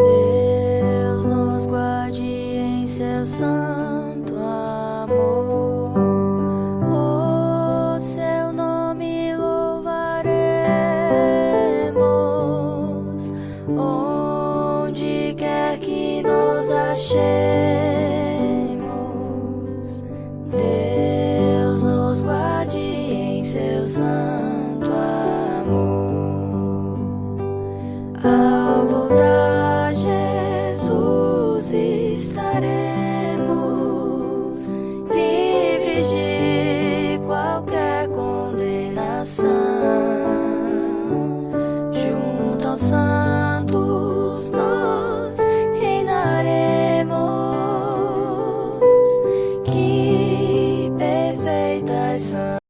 Deus nos guarde em seu santo amor. O seu nome louvaremos, onde quer que nos achemos. Deus nos guarde em seu santo amor. Ao voltar Jesus, estaremos livres de qualquer condenação.